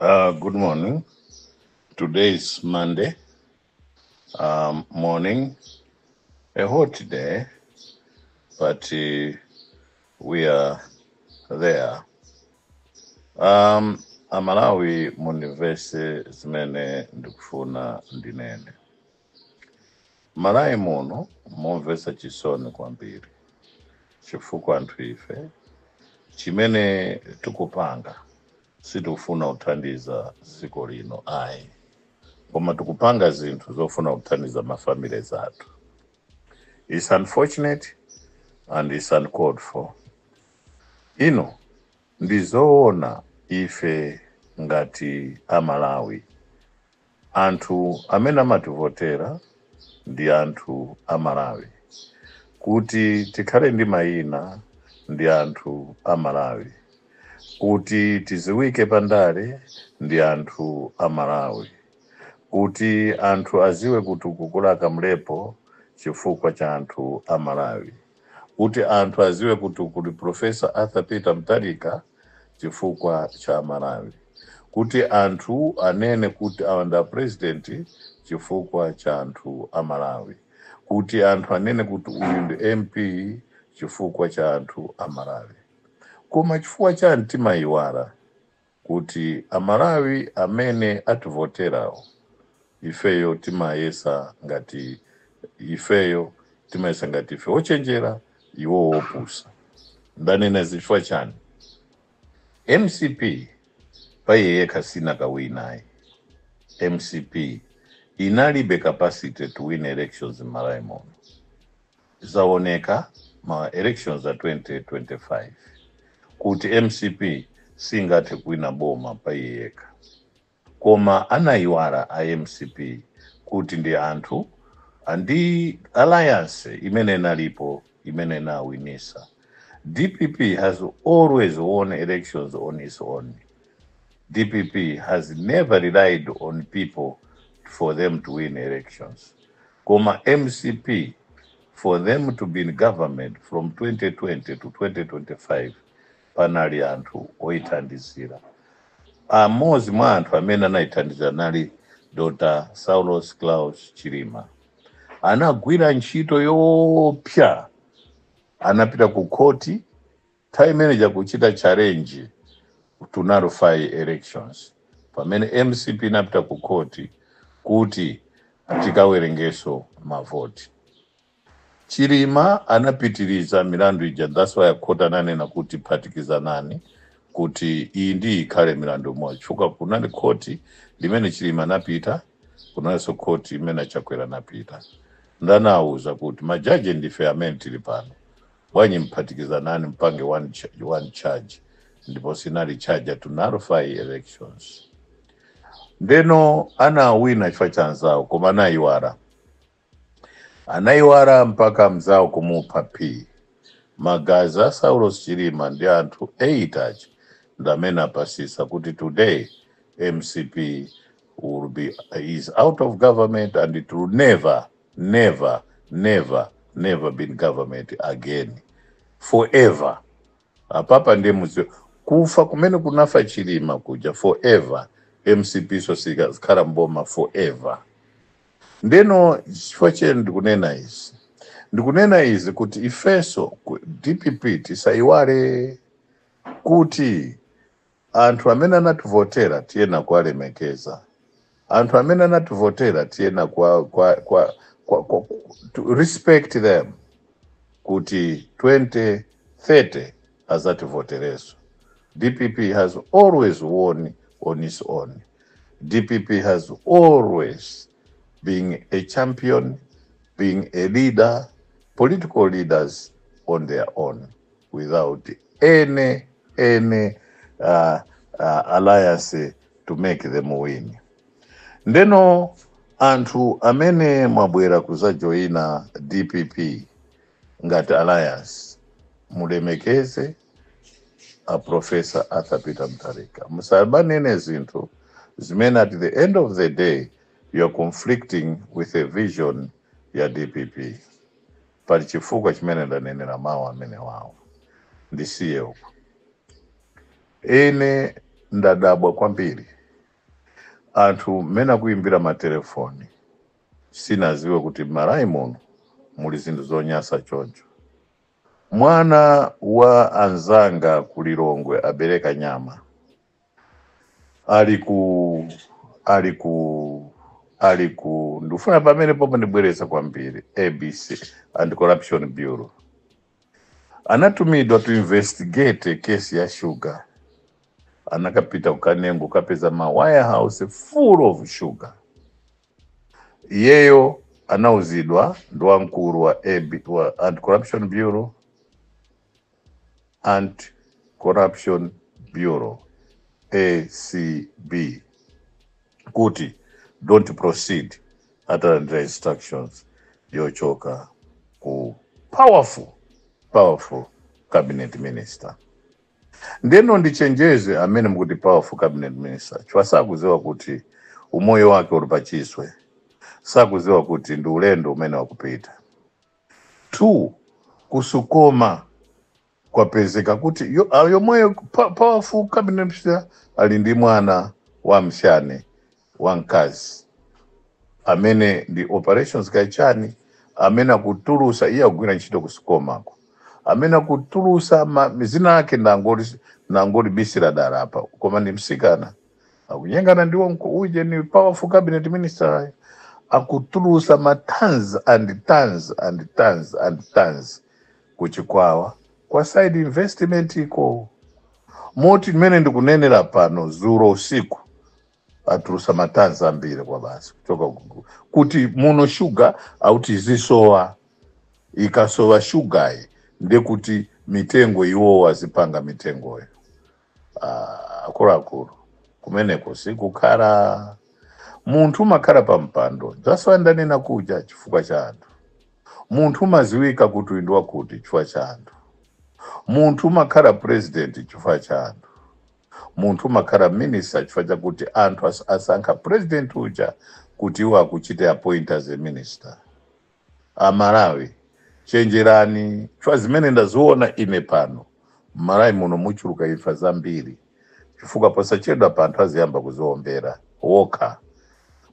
Good morning. Today is Monday morning, a hot day, but we are there. Amalawi munivese zimene ndikufuna ndinene. Malawi muno momvesa chisoni kwambiri. Chifukwa anthu ife chimene tikupanga sitikufuna kuthandiza dziko lino ayi. Koma tikupanga zinthu zofuna kuthandiza mafamily athu. It's unfortunate and it's uncalled for. Ino ndizoona ife ngati Amalawi. Anthu amene amativotera ndi anthu Amalawi. Kuti tikhale ndi mayina ndi anthu Amalawi. Kuti tiziwike pandale ndi anthu Amalawi. Kuti anthu aziwe kuti kukula kamlepo chifukwa cha anthu Amalawi. Kuti anthu aziwe kuti kuli Professor Arthur Peter Mutharika chifukwa cha Amalawi. Kuti anthu anene kuti awanda president chifukwa cha anthu Amalawi. Kuti anthu anene kuti uyu ndi MP chifukwa cha anthu Amalawi. Koma chifukwa cha timayiwala kuti Amalawi amene ativoterawo ifeyo timayesa ngati ife ochenjera iwo opusa. Ndanena zifukwa chani. MCP paiye kasina kawinayi. MCP inalibe capacity to win elections in Malawi muno. Zaoneka ma elections za 2025. Kuti MCP singathe kuwina boma paiyeka. Koma anayiwala a MCP kuti ndi anthu andi alliance imene nalipo imene nawinisa. DPP has always won elections on its own. DPP has never relied on people for them to win elections. Koma MCP, for them to be in government from 2020 to 2025, panali anthu oithandizira. Amodzi mwa anthu amene anayithandiza nali Dr. Saulos Klaus Chilima. Anagwira ntchito yopsa. Anapita ku koti, time manager kuchita challenge to nullify elections. Pamene MCP inapita ku koti kuti tikawerengeso mavoti. Chilima anapitiriza milandu ija, that's why court ananena kuti phatikizanani kuti iyi ndi ikhale milandu imodzi. Chifukwa kunali koti limene Chilima anapita, kunalinso koti imene Chakwera anapita. Ndanawuza kuti majaji ndife amene tili pano. Bwanyi mphatikizanani mpange one charge. Ndipo sinali charge to nullify elections. Ndeno anawina chifukwa cha anzawo koma anayiwala mpaka mzawo kumupha P. Magazi a Saulos Chilima ndi anthu 8 achi ndamene apasisa kuti today MCP is out of government and it will never be in government again. Forever. Apapa ndiye muziyo. Kufa kumene kunafa Chilima kuja forever. MCP so sikhala mboma forever. Ndeno chifukwa chene ndikunena izi kuti ifeso DPP tisayiwale kuti anthu amene anativotera tiyena kuwalemekeza. Anthu amene anativotera tiyena to respect them kuti 2030 azativotereso. DPP has always won on its own. DPP has always being a champion, being a leader, political leaders on their own, without any alliance to make them win. Ndeno anthu amene mwabwera kuzajoina DPP ngati alliance mulemekeze a Professor Arthur Peter Mutharika. Musabanene zinthu zimene at the end of the day you are conflicting with a vision ya DPP. Pali chifukwa chimene ndanenera mawu amene wawo. Ndisiye uko. Ene ndadabwa kwambiri anthu mmene akuimbira matelefoni sinaziwe kuti m'Malawi muno muli zinthu zonyasa choncho. Mwana wa anzanga ku Lilongwe abereka nyama aliku ndifuna pamene popo ndibwereza kwambiri ABC Anti-Corruption Bureau anatumidwa to investigate kesi ya sugar. Anakapita kukanengo kapeza ma warehouse full of sugar. Yeyo anauzidwa ndo mkuru wa Anti-Corruption Bureau, Anti-Corruption Bureau ACB, kuti don't proceed under the instructions yochoka ku powerful cabinet minister. Ndeno ndichenjeze amene mkuti powerful cabinet minister chwa sakuziwa kuti umoyo wake uli pachiswe, sakuziwa kuti ndi ulendo umene wakupita. 2 kusukoma kwapezeka kuti yomoyo powerful cabinet minister ali ndi mwana wa mshane wa mkazi amene ndi operations kaichani amene akutulusa iye akugwira ntchito kusukomako amene akutulusa zina ake nangoli bisira dala apa koma ndi msikana akunyengana ndiwo uje ni powerful cabinet minister akutulusa ma tons and tons and tons and tons kuchikwawa kwa side investment iko moti mene ndikunenera pano zuro usiku atulusa matanzi ambiri kwa basi kutoka kuti muno sugar autizisowa ikasowa sugar ndekuti mitengo iwo wazipanga mitengo akulu kumeneko sikukhala munthu makhala pampando zaswandanena kuja chifukwa cha anthu, munthu maziwika kuti ndwa kuti chifukwa cha anthu, munthu makhala president chifukwa cha anthu, munthu makhala minister chifukwa cha kuti anthu asankha president uja kuti iwo akuchite appoint as a minister. Amalawi chenjerani chifukwa zimene ndaziona ine pano Malawi muno muchuluka imfa zambiri chifukwa posachedwa pa anthu aziyamba kuziombera wokha,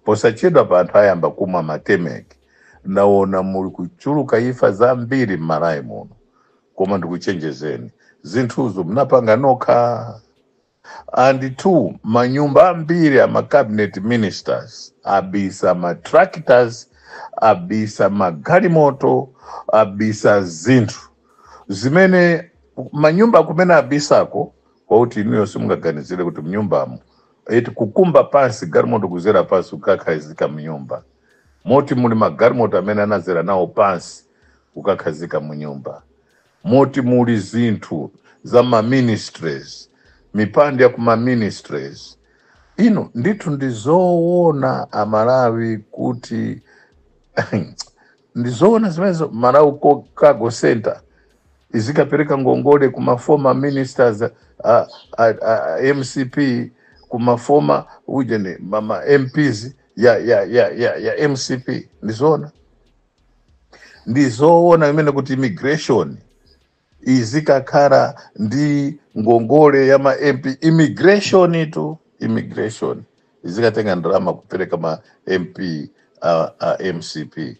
posachedwa pa anthu ayamba kumwa matemeki. Naona muli kuchuluka imfa zambiri Malawi muno, koma ndikuchenjezeni zinthuzo mnapanga nokha. And 2 manyumba ambiri ama cabinet ministers abisa ma tractors, abisa magalimoto, abisa zinthu zimene manyumba kumene abisako kwa kuti inuyo simungaganizire kuti mnyumbamo eti kukumba pansi galimoto kuzera pansi ukakhazika mnyumba, moti muli magalimoto amene anazera nawo pansi ukakhazika mnyumba, moti muli zinthu za ma ministries, mipande ya kuma ministries. Ino ndithu ndizoona Amalawi kuti ndizoona zimenezo Malawi Cargo Center izikapereka ngongole kuma former ministers MCP kuma former ujene mama MPs ya MCP. Ndizoona imene kuti immigration izikakhala ndi ngongole ya ma MP immigration izikatenga ndalama kupereka ma MP MCP.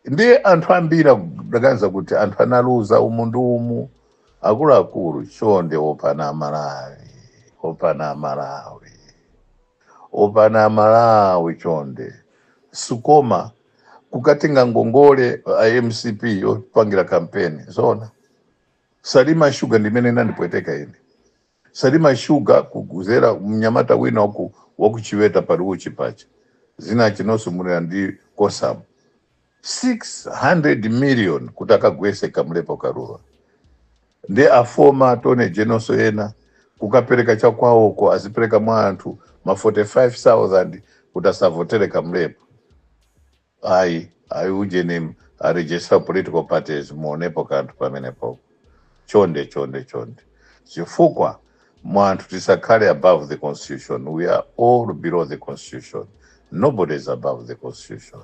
Ndiye anthu ambiri akuganiza kuti anthu analuza umundu umu akuluakulu chonde opana Malawi chonde sukoma kukatenga ngongole MCP yopangira kampeni zona. Salima Sugar ndimene nandipweteka ine. Salima Sugar kuguzera mnyamata wina wakuchiweta paruchi pacha zina chinosu mune ndi kosamu 600 million kutaka gwese kamlepo karura. Nde afoma atone jenoso yena kukapereka cha kwao ko azipereka mwantu ma 45,000 kutasavotere kamlepo. Ai ujene register political parties muonepo kantu pamenepo. Chonde. Chifukwa mwantu tisakale above the constitution. We are all below the constitution. Nobody is above the constitution.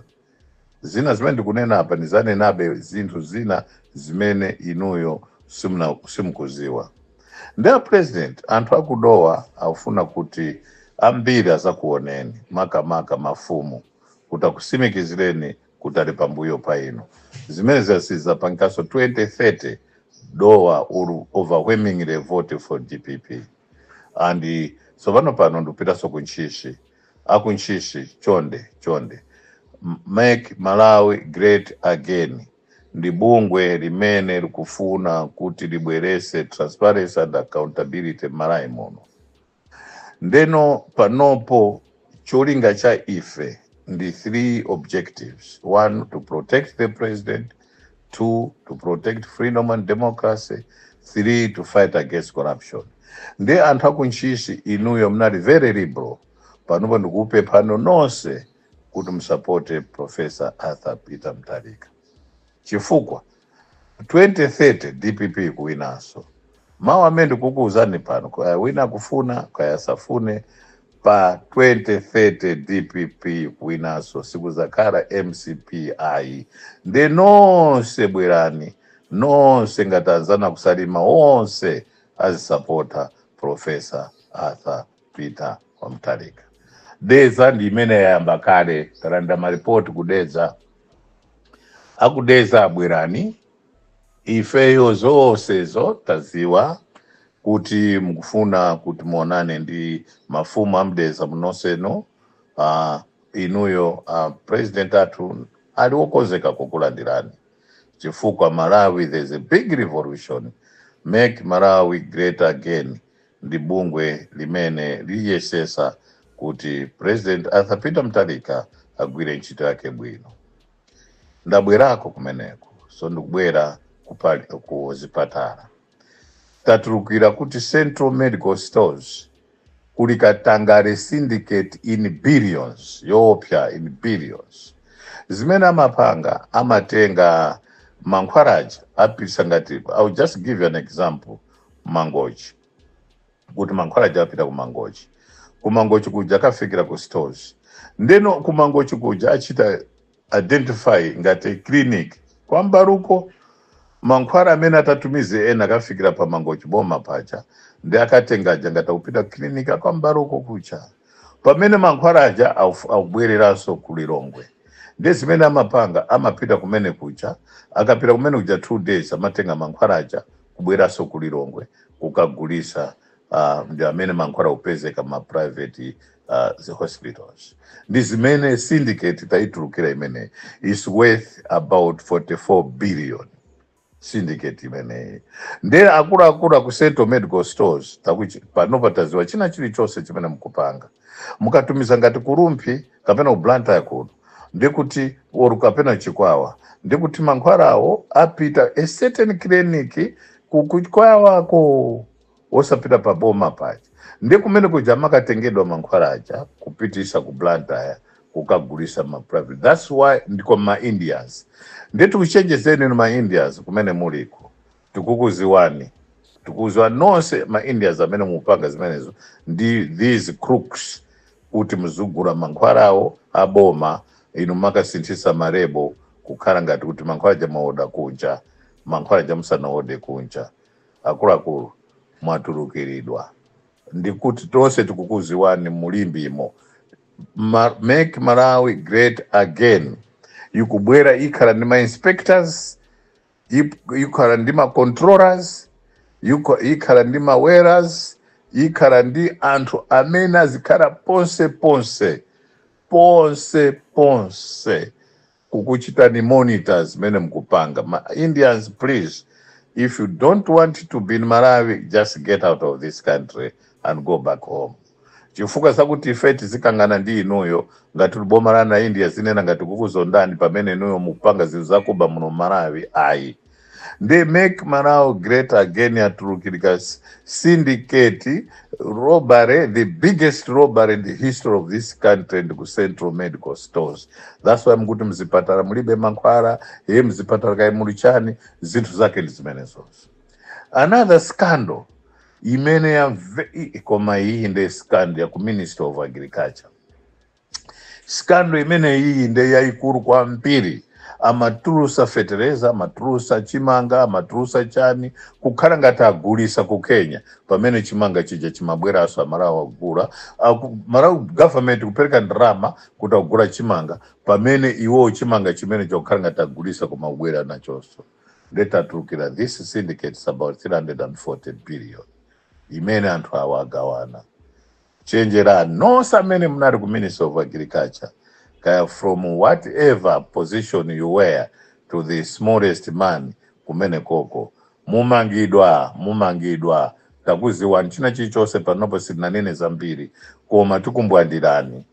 Zina zimene ndikunena hapa nizane nabe zinthu zina zimene inuyo simukuziwa. Ndeya president anthu akudowa aufuna kuti ambiri azakuoneni maka mafumu kutakusimikizireni kutali pambuyo paino zimene zasiza pankaso 2030 dowa uru overwhelmingly vote for DPP and so pano ndupitaso kunchishi akunchishi chonde make Malawi great again ndi bungwe limene likufuna kuti libwerese transparency and accountability Malawi muno. Ndeno panopo cholinga cha ife ndi 3 objectives: 1, to protect the president; 2, to protect freedom and democracy; 3, to fight against corruption. Ndi anthu akunchishi inuyo mnali very liberal panopo ndikupe pano nonse kuti msupporte Professor Arthur Peter Mutharika chifukwa 2030 DPP kuwinaso. Mawu amene kukuuzani pano kwa wina kufuna kwa yasafune pa 2030 DPP kuwinaso siku zakara MCPI nde nonse bwerani nonse ngatanzana kusalima onse azisupporta Professor Arthur Peter Mutharika. Deza ndi imene yayamba kale taranda maripoti kudeza akudeza bwerani ifeyo zonsezo taziwa kuti mkufuna kuti muonane ndi mafumu amdeza munoseno inuyo president atu aliwokonzeka kukulandirani chifukwa Malawi there's a big revolution make Malawi great again ndi bungwe limene liyesesa kuti President Arthur Peter Mutharika agwire ntchito yake bwino. Ndabwerako kumeneko so ndikubwera ku zipatala tatulukira kuti Central Medical Stores kuli katangale syndicate in billions yopya in billions zimene amapanga amatenga mankhwalaja apisa ngati I'll just give you an example. Mangochi kuti mankhwalaja apita ku Mangochi kuja akafikira ku stores ndeno ku Mangochi kuja achita identify ngati clinic kwa Mbaruko mankhwala amene atatumize ena akafikira pa Mangochi boma pacha ndi akatengaja ngati upita clinic kwa Mbaruko kucha pamene mankhwalaja akubwereranso ku Lilongwe ndi zimene amapanga amapita kumene kucha akapita kumene kuja 2 days amatenga mankhwalaja kubweranso ku Lilongwe kukagulisa ndi amene mankhwala upezeka ma private hospitals. Ndi zimene syndicate taitulukira imene is worth about 44 billion syndicate imene ndi akula ku Central Medical Stores takuchi panopa taziwa china chilichonse chimene mkupanga mukatumiza ngati kurumpi kapena ublanta yakuno ndi kuti oru kapena chikwawa ndi kuti mankhwalawo apita a certain clinic kukwawa ko osapita pa boma pacha ndi kumene kuja makatengedwa mankhwalaja kupitisa ku Blantyre kukagulisa ma private. That's why ndiko ma Indians ndi tukuchenjezeni ma Indians kumene muliko tukukuziwani nonse ma Indians amene mupanga zimenezo ndi these crooks kuti mzugula mankhwalawo aboma inu makasinthisa marebo kukhala ngati kuti mankhwalaja maoda kunja mankhwalaja musanaode kunja akuluakulu mwatulukiridwa ndikuti tonse tukukuziwani mulimbimo make Malawi great again yukubwera ikhala ndi ma inspectors ikhala ndi ma controllers ikhala ndi ma wearers ikhala ndi anthu amene azikhala ponse kukuchita ni monitors mene mkupanga. Indians, please, if you don't want to be in Malawi, just get out of this country and go back home. Chifuka sakuti ifeti zikangana ndi inuyo ngati lubomala na India zinena ngati kukuzondani pamene inuyo mupanga zizakuba muno Malawi ayi. They make Malawi great again atulukirika syndicate robbery, the biggest robbery in the history of this country and the Central Medical Stores. That's why mkuti mzipatara mulibe mankhwala, mzipatara kai mulichani, zinthu zake ndizimenezozo. Another scandal imene ya koma hii nde scandal ya ku Minister of Agriculture. Scandal imene hii nde ya ikuru kwa mpiri amatulusa fertilizer, amatulusa chimanga, amatulusa chani, kukhala ngati agulisa ku Kenya, pamene chimanga chija chimabweraso amalawi agula. Malawi government kupereka ndalama kuti agula chimanga, pamene iwo chimanga chimene chokhala ngati agulisa kumabwera nachonso. Letatulukira this syndicates about 340 billion imene anthu awa agawana. Chenjerani nonse amene munali ku Ministry of Agriculture, kaya from whatever position you were to the smallest man kumene koko, mumangidwa takuziwani china chilichonse panopo sitinanene zambiri, koma tukumbwandirani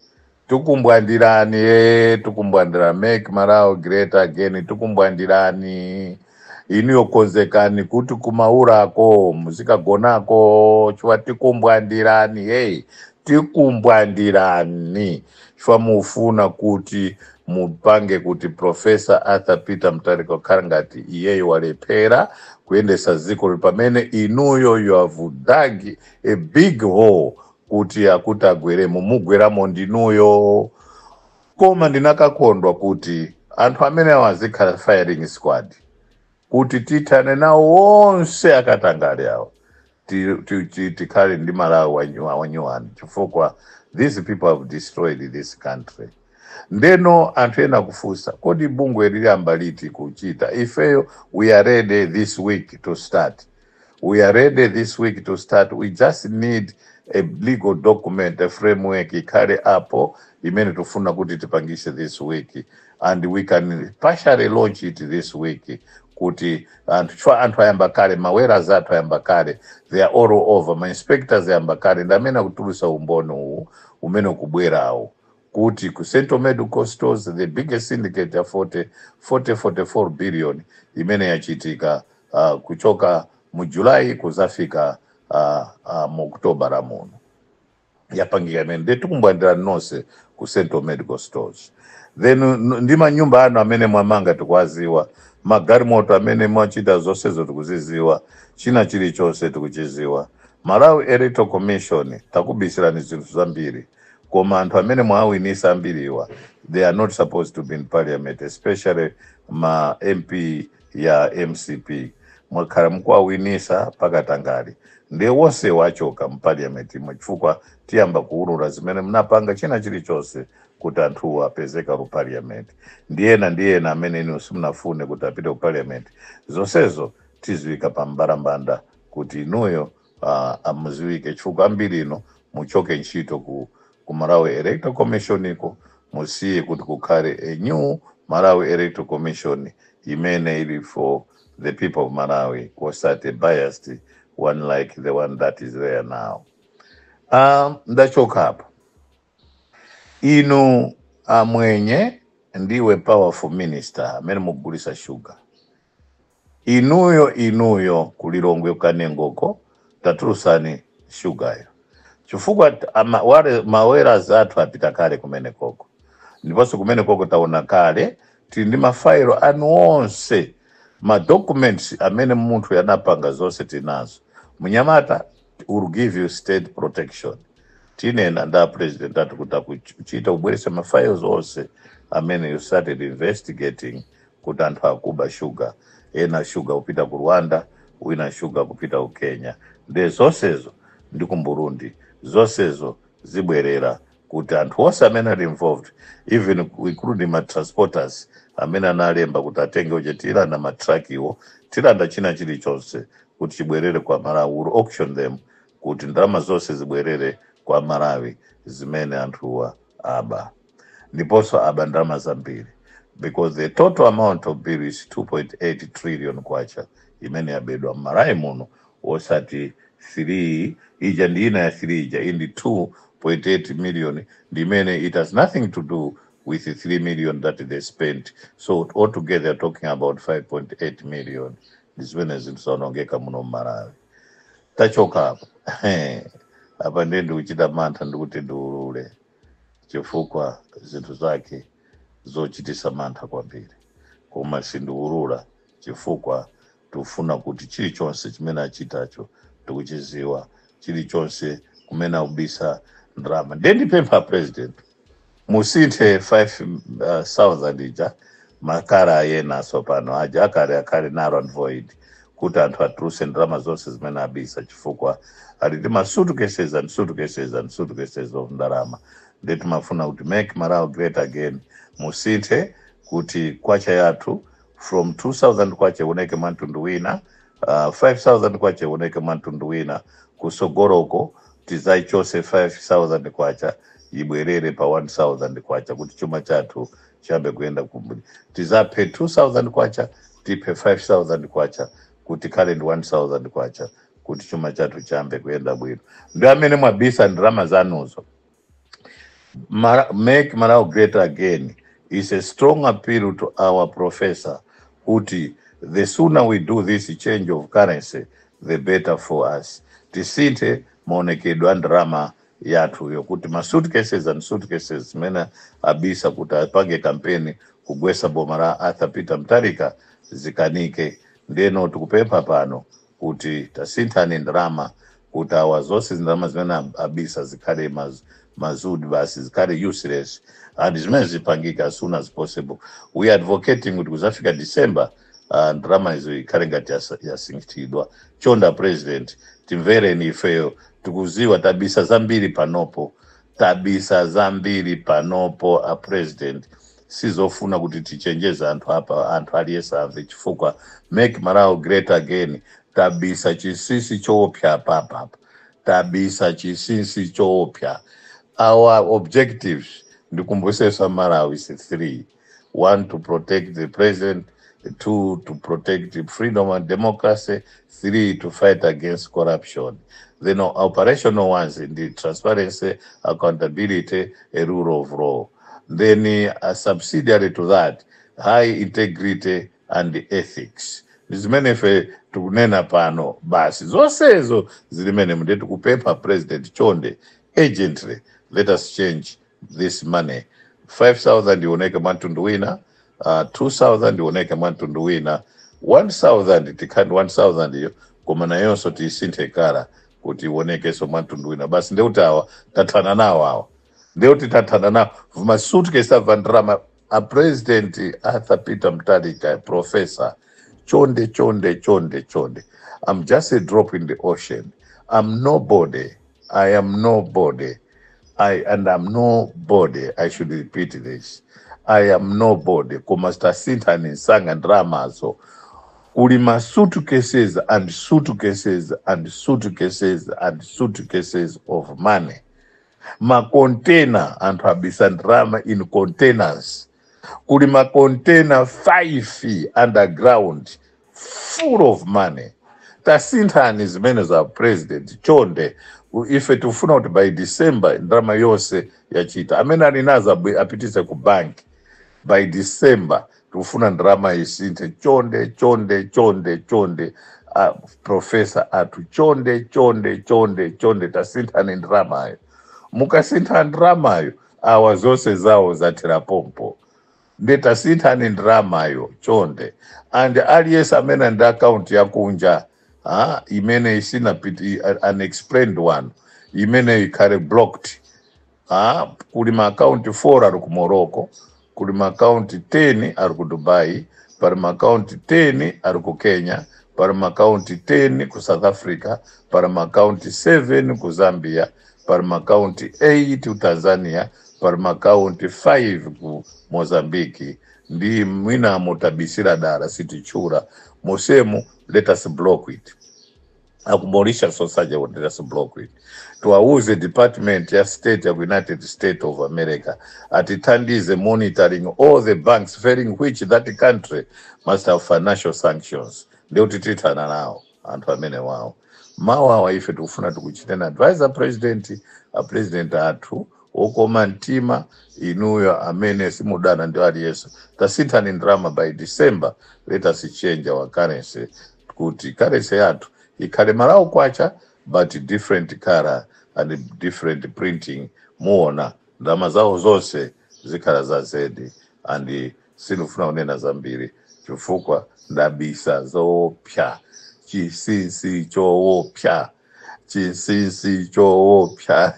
make Malawi great again, tukumbwandirani iniyo konzekani kuti kumaurako muzikagonako chwa tikumbwandirani tikumbwandirani chwa mufuna kuti mupange kuti Professor Arthur Peter Mutharika kukhala ngati iyeyo walephera kuyendesa dziko pamene inuyo you have dug a big hole kuti akuti agweremo, mugweramo ndinuyo. Koma ndinakakondwa kuti anthu amene awazikhala firing squad kuti tithane nawo wonse akatangale awo tikhale ndi Malawi wanyuwani, chifukwa these people have destroyed this country. Ndeno anthu ena kufusa kodi bungwe liyamba liti kuchita. Ifeyo we are ready this week to start. We just need a legal document, a framework ikhale apo imene tufuna kuti tipangise this week, and we can partially launch it this week kuti anthu ayamba kale, mawera zathu ayamba kale, they are all over, my inspectors ayamba kale, ndamene kutulusa umboni uwu umene kubwerawo kuti ku Central Medical Stores the biggest syndicate ya 44 billion imene yachitika kuchoka mu July kuzafika mu October ramuno yapangika imene nditukumbwandira nonse ku Central Medical Stores. Then ndima nyumba ano amene mwamanga tukwaziwa, magalimoto amene mwachita zonsezo tukuziziwa, china chilichonse tukuchiziwa. Malawi Electoral Commission takubisirani zinthu zambiri, koma anthu amene mwawinisa ambiriwa they are not supposed to be in parliament, especially ma MP ya MCP. Mwakhala mkwawinisa pakatangali ndiye wonse wachoka mu parliament imwe, chifukwa tiyamba kuulula zimene mnapanga china chilichonse kuti anthu apezeka ku parliament. Ndiyena amene inu simunafune kuti apite ku parliament, zonsezo tiziwika pa mbalambanda kuti inuyo amuziwike, chifukwa ambiri ino muchoke ntchito ku Malawi Electoral Commission iko, musiye kuti kukhale a new Malawi Electoral Commission imene ili for the people of Malawi, was that a biased one like the one that is there now. Ndachoka hapo. Inu mwenye ndiwe powerful minister amene mugulisa sugar. Inuyo kulilongwe kanengoko tatulusani sugar yo. Chifukwa mawera zathu apita kale kumene koko. Ndiponso kumene koko taona kale tindi mafailo anu onse, ma documents amene munthu yanapanga zonse tinazo. Munyamata will give you state protection. Tinena nda president atukuta kuchita ubweresa mafiles onse amene you started investigating kuti anthu akuba sugar. Ena sugar kupita ku Rwanda, wina sugar kupita ku Kenya. Nde zonsezo ndi ku Burundi, zonsezo zibwerera kuti anthu onse amene ali involved, even including ma transporters amene analemba kuti atenge ujetira na matraki iwo, tilanda china chilichonse kuti chibwerere kwa Malawi, will auction them kuti ndalama zonse zibwerere kwa Malawi zimene anthuwa aba. Ndiponso aba ndalama zambiri, because the total amount of bill is 2.8 trillion kwacha imene yabedwa Malawi muno, osati 3 ija ndina ya 3 ija indi 2.8 million dimene it has nothing to do with the 3 million that they spent. So altogether talking about 5.8 million. Zimene zinonongeka muno Malawi. Tachoka hapo. Hapa ndi uchita mantha ndikuti ndiulule, chifukwa zinthu zake zochitisa mantha kwambiri, koma sindiulula chifukwa tufuna kuti chilichonse chimene achitacho tikuchiziwa, chilichonse kumene ubisa ndrama. Ndipempha president musinthe 5,000 ija makara yena sopano aja akare narrow and void kuti anthu atuluse ndalama zonse zimene abisa chifukwa ali ndi masuitcases and suitcases and suitcases of ndalama. Ndeti mafuna kuti make Malawi great again musinthe kuti kwacha yathu from 2000 kwacha uneke mwantundu wina 5000 kwacha uneke mwantundu wina kusogoloko tizaichose 5000 kwacha ibwerere pa 1000 kwacha kuti chuma chathu chambe kuenda kumbuli. Tizape 2000 kwacha tipe 5000 kwacha kuti kale ndi 1000 kwacha kuti chuma chathu chambe kuenda bwino. Ndio amene mwabisa ndalama zanuzo. Make Malawi great again is a strong appeal to our professor kuti the sooner we do this change of currency the better for us. Tisinthe maonekedwe ndalama yathu yokuti masuitcases and suitcases mena abisa kuti apange kampeni kugwesa boma la Arthur Peter Mutharika zikanike. Ndeno tikupempha pano kuti tasinthane ndalama kuti awazonse ndalama zimene abisa zikhale mazudi basi zikhale useless and zimene zipangika as soon as possible. We are advocating kuti kuzafika December ndalama izo ikhale ngati yasinthidwa. Chonda president timvereni ifeyo tikuziwa tabisa zambiri panopo a president sizofuna kuti tichenjeze anthu apa anthu aliyese amve chifukwa make Malawi great again tabisa chisisi choopya papa tabisa chisisi choopya. Our objectives ndikumbusesa Malawi is 3. 1, to protect the president. 2, to protect the freedom and democracy. 3, to fight against corruption. Then operational ones in the transparency, accountability, a rule of law. Then a subsidiary to that, high integrity and ethics. Zimene fe tukunena pano basi zonsezo zilimene mndetu kupempha president chonde urgently let us change this money. 5000 ioneke mwantundu wina, 2000 ioneke mwantundu wina, 1000 tikandi 1000 iyo koma nayonso tisinthe kala kuti ioneke so mwantundu wina. Basi ndeuti awa tathana nawo awa ndeuti tathana nawo vumasuitcase avandrama a president Arthur Peter Mutharika professor chonde. I'm just a drop in the ocean. I'm nobody. I am nobody. I'm nobody. I should repeat this. I am nobody. Kumasta Sintan in sang and drama so kulima suitcases and suitcases and suitcases and suitcases of money. Ma container and drama in containers. Kulima container 5 feet underground full of money. Tasintani is many as our president chonde if it ufuna out by December drama yose yachita amena ninaza apitise ku bank by December tufuna drama isinte chonde professor atu chonde tasintani drama yo mukasinta drama yo awazose zao za terapompo ndeta sintani drama yo chonde and alias amena nda account ya kunja imene isina piti unexplained one imene ikare blocked kuli ma account 4 ari ku Morocco, kuli ma account 10 ari ku Dubai, pari ma account 10 ari ku Kenya, pari ma account 10 ku South Africa, pari ma account 7 ku Zambia, pari ma account 8 ku Tanzania, pari ma account 5 ku Mozambique. Ndi mwina motabisira dara sitichura mosemu let us block it. Akumorisha society let us block it. Tuauze department ya state ya United States of America atitandize monitoring all the banks failing which that country must have financial sanctions. Ndio tititana nao antu amene wao mawa waife tufuna tukuchitena advisor president atu okoma ntima inuyo amene simudana ndio ali Yesu tasintani drama by December let us change our currency kuti currency yatu ikale Malawi kwacha but different color and different printing muona ndama zao zose zikala za zedi and sinufuna unena zambiri chifukwa ndabisa zopya chisisi choopya chisisi choopya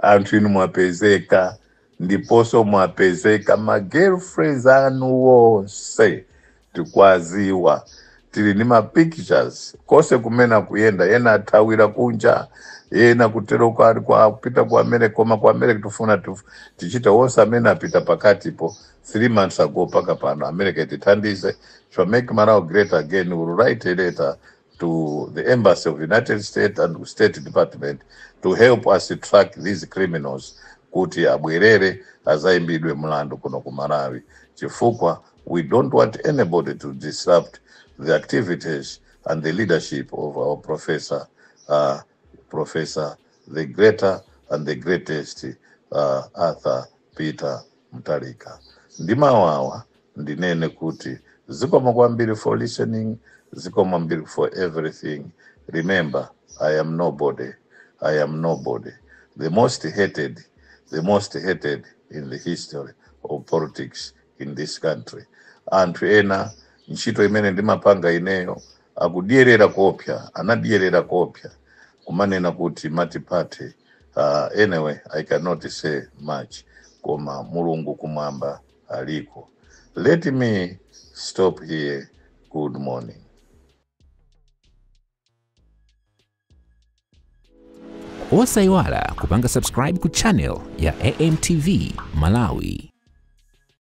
anthu inu mwapezeka ndiposo mwapezeka ma girlfriends anu wonse tikwaziwa tili ni ma pictures kose kumena kuyenda yena athawira kunja yena kutero kwa kupita ku America koma ku America tufuna tichita wonse amene apita pakati po 3 months ago paka pano America itithandize to make Malawi great again. We will write a letter to the Embassy of the United States and State Department to help us track these criminals kuti abwerere azaimbidwe mlandu kuno ku Malawi chifukwa we don't want anybody to disrupt the activities and the leadership of our professor, the greater and the greatest Arthur Peter Mutharika. Ndimawawa ndinene kuti zikomo kwambiri for listening, zikomo kwambiri for everything. Remember, I am nobody. I am nobody. The most hated in the history of politics in this country. Anthu ena ntchito imene ndimapanga ineyo akudierera kopya, anadierera kopya kumanena kuti matipate. Anyway, I cannot say much. Koma Mulungu kumwamba aliko. Let me stop here. Good morning. Osaiwala kupanga subscribe ku channel ya AMTV Malawi.